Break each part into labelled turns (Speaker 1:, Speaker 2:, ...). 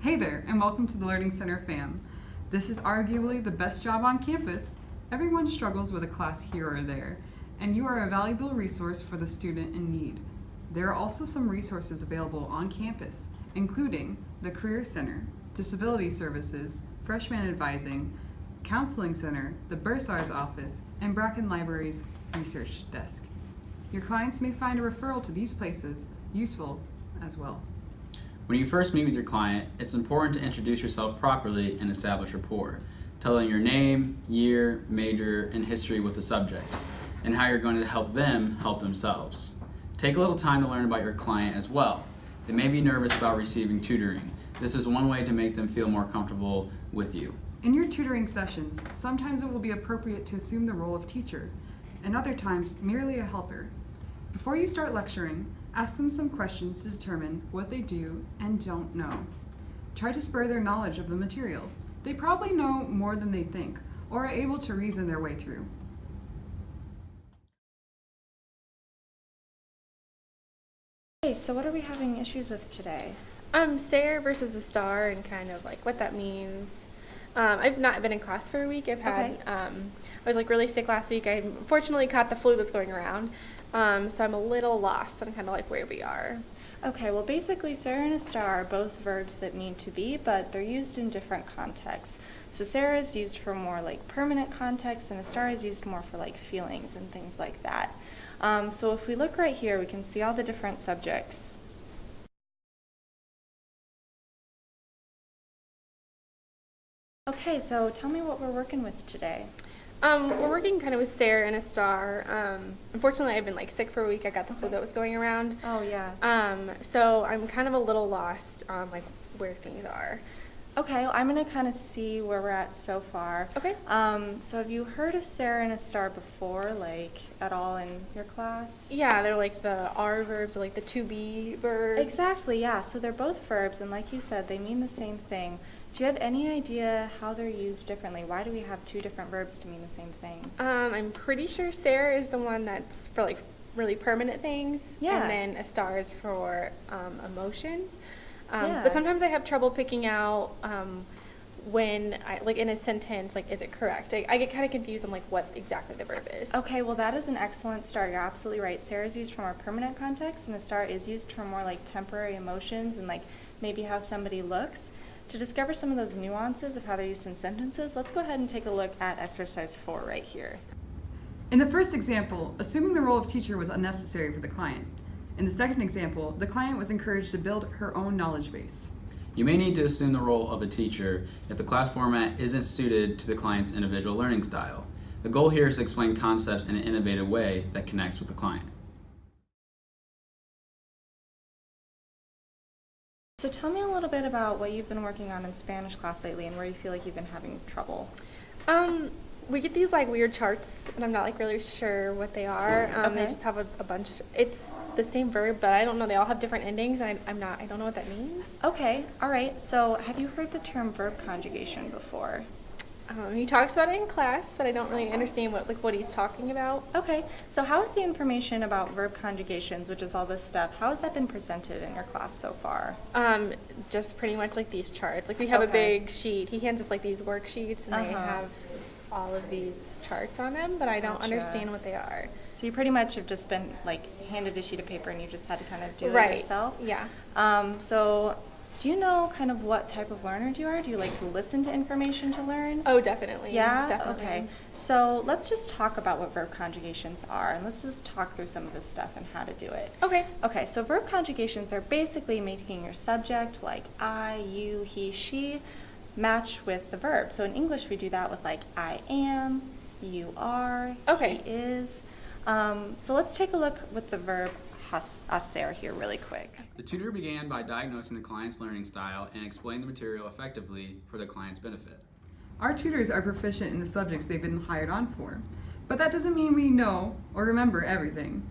Speaker 1: Hey there, and welcome to the Learning Center fam. This is arguably the best job on campus. Everyone struggles with a class here or there, and you are a valuable resource for the student in need. There are also some resources available on campus, including the Career Center, Disability Services, Freshman Advising, Counseling Center, the Bursar's Office, and Bracken Library's Research Desk. Your clients may find a referral to these places useful as well.
Speaker 2: When you first meet with your client, it's important to introduce yourself properly and establish rapport, telling your name, year, major, and history with the subject, and how you're going to help them help themselves. Take a little time to learn about your client as well. They may be nervous about receiving tutoring. This is one way to make them feel more comfortable with you.
Speaker 1: In your tutoring sessions, sometimes it will be appropriate to assume the role of teacher, and other times merely a helper. Before you start lecturing, ask them some questions to determine what they do and don't know. Try to spur their knowledge of the material. They probably know more than they think, or are able to reason their way through.
Speaker 3: Okay, so what are we having issues with today?
Speaker 4: Stare versus a star and kind of like what that means. I've not been in class for a week. I was like really sick last week. I unfortunately caught the flu that's going around. So I'm a little lost on kind of like where we are.
Speaker 3: Okay, well basically Sarah and a star are both verbs that mean to be, but they're used in different contexts. So Sarah is used for more like permanent contexts and a star is used more for like feelings and things like that. So if we look right here, we can see all the different subjects. Okay, so tell me what we're working with today.
Speaker 4: We're working kind of with stare and a star. Unfortunately, I've been like sick for a week. I got the flu that was going around.
Speaker 3: Oh yeah.
Speaker 4: So I'm kind of a little lost on like where things are.
Speaker 3: Okay, well, I'm going to kind of see where we're at so far.
Speaker 4: Okay.
Speaker 3: So have you heard of Sarah and a star before, like at all in your class?
Speaker 4: Yeah, they're like the are verbs or like the to be verbs.
Speaker 3: Exactly, yeah. So they're both verbs, and like you said, they mean the same thing. Do you have any idea how they're used differently? Why do we have two different verbs to mean the same thing?
Speaker 4: I'm pretty sure stare is the one that's for like really permanent things.
Speaker 3: Yeah.
Speaker 4: And then a star is for emotions.
Speaker 3: Yeah.
Speaker 4: But sometimes I have trouble picking out when I, like in a sentence, like is it correct? I get kind of confused on like what exactly the verb is.
Speaker 3: Okay, well that is an excellent start. You're absolutely right. Sarah is used for more permanent context, and a star is used for more like temporary emotions and like maybe how somebody looks. To discover some of those nuances of how they're used in sentences, let's go ahead and take a look at exercise 4 right here.
Speaker 1: In the first example, assuming the role of teacher was unnecessary for the client. In the second example, the client was encouraged to build her own knowledge base.
Speaker 2: You may need to assume the role of a teacher if the class format isn't suited to the client's individual learning style. The goal here is to explain concepts in an innovative way that connects with the client.
Speaker 3: So tell me a little bit about what you've been working on in Spanish class lately and where you feel like you've been having trouble.
Speaker 4: We get these like weird charts, and I'm not like really sure what they are.
Speaker 3: Okay.
Speaker 4: They just have a bunch. It's the same verb, but I don't know. They all have different endings, and I don't know what that means.
Speaker 3: Okay, all right. So have you heard the term verb conjugation before?
Speaker 4: He talks about it in class, but I don't really understand what he's talking about.
Speaker 3: Okay, so how has the information about verb conjugations, which is all this stuff, how has that been presented in your class so far?
Speaker 4: Just pretty much like these charts. Like we have a
Speaker 3: Okay.
Speaker 4: big sheet. He hands us like these worksheets, and they have all of these charts on them, but I don't
Speaker 3: Gotcha.
Speaker 4: understand what they are.
Speaker 3: So you pretty much have just been like handed a sheet of paper and you just had to kind of do
Speaker 4: Right.
Speaker 3: it yourself?
Speaker 4: Yeah.
Speaker 3: So do you know kind of what type of learner you are? Do you like to listen to information to learn?
Speaker 4: Oh, definitely.
Speaker 3: Yeah?
Speaker 4: Definitely.
Speaker 3: Okay. So let's just talk about what verb conjugations are, and let's just talk through some of this stuff and how to do it.
Speaker 4: Okay.
Speaker 3: Okay, so verb conjugations are basically making your subject, like I, you, he, she, match with the verb. So in English we do that with like I am, you are,
Speaker 4: Okay.
Speaker 3: he is. So let's take a look with the verb hacer here really quick.
Speaker 2: The tutor began by diagnosing the client's learning style and explained the material effectively for the client's benefit.
Speaker 1: Our tutors are proficient in the subjects they've been hired on for, but that doesn't mean we know or remember everything.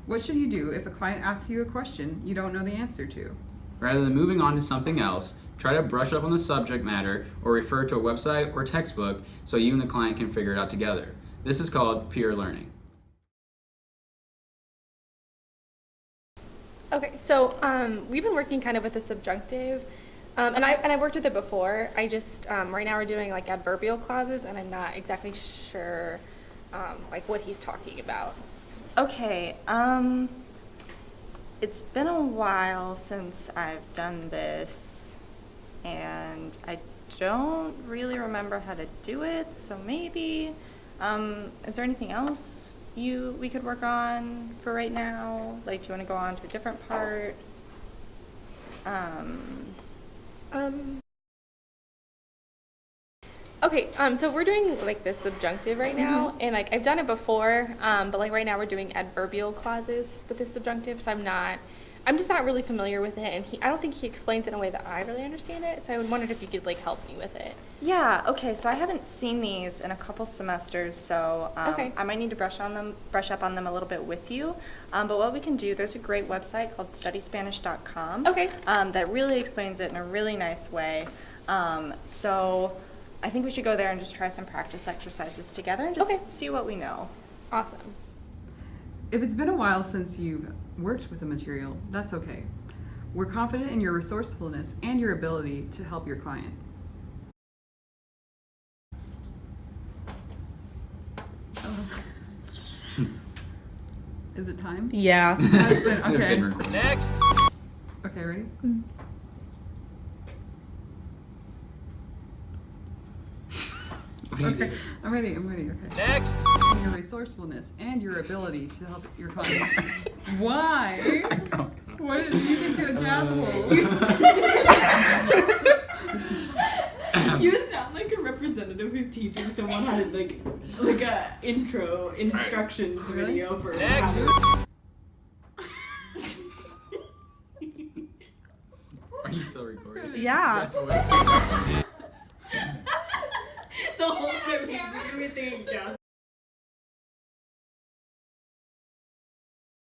Speaker 1: What should you do if a client asks you a question you don't know the answer to?
Speaker 2: Rather than moving on to something else, try to brush up on the subject matter or refer to a website or textbook so you and the client can figure it out together. This is called peer learning.
Speaker 4: Okay, so we've been working kind of with the subjunctive And I worked with it before. I just right now we're doing like adverbial clauses, and I'm not exactly sure like what he's talking about.
Speaker 3: Okay, it's been a while since I've done this, and I don't really remember how to do it, so maybe, is there anything else we could work on for right now? Like, do you want to go on to a different part?
Speaker 4: Okay, so we're doing like this subjunctive right now, and like I've done it before, but like right now we're doing adverbial clauses with this subjunctive, so I'm just not really familiar with it, and I don't think he explains it in a way that I really understand it, so I wondered if you could like help me with it.
Speaker 3: Yeah, okay, so I haven't seen these in a couple semesters, so
Speaker 4: Okay.
Speaker 3: I might need to brush up on them a little bit with you. But what we can do, there's a great website called studyspanish.com.
Speaker 4: Okay.
Speaker 3: That really explains it in a really nice way. So I think we should go there and just try some practice exercises together and just
Speaker 4: Okay.
Speaker 3: see what we know.
Speaker 4: Awesome.
Speaker 1: If it's been a while since you've worked with the material, that's okay. We're confident in your resourcefulness and your ability to help your client. Is it time?
Speaker 5: Yeah.
Speaker 1: That's it.
Speaker 2: They've
Speaker 1: Okay.
Speaker 2: been recording.
Speaker 6: Next.
Speaker 1: Okay, ready? Okay, I'm ready. Okay.
Speaker 6: Next.
Speaker 1: Your resourcefulness and your ability to help your client. Why? What did you think of jazz hole?
Speaker 5: You sound like a representative who's teaching someone how to like a intro instructions
Speaker 1: Really?
Speaker 5: video for
Speaker 6: Next.
Speaker 2: Are you still recording?
Speaker 5: Yeah.
Speaker 2: That's way too much.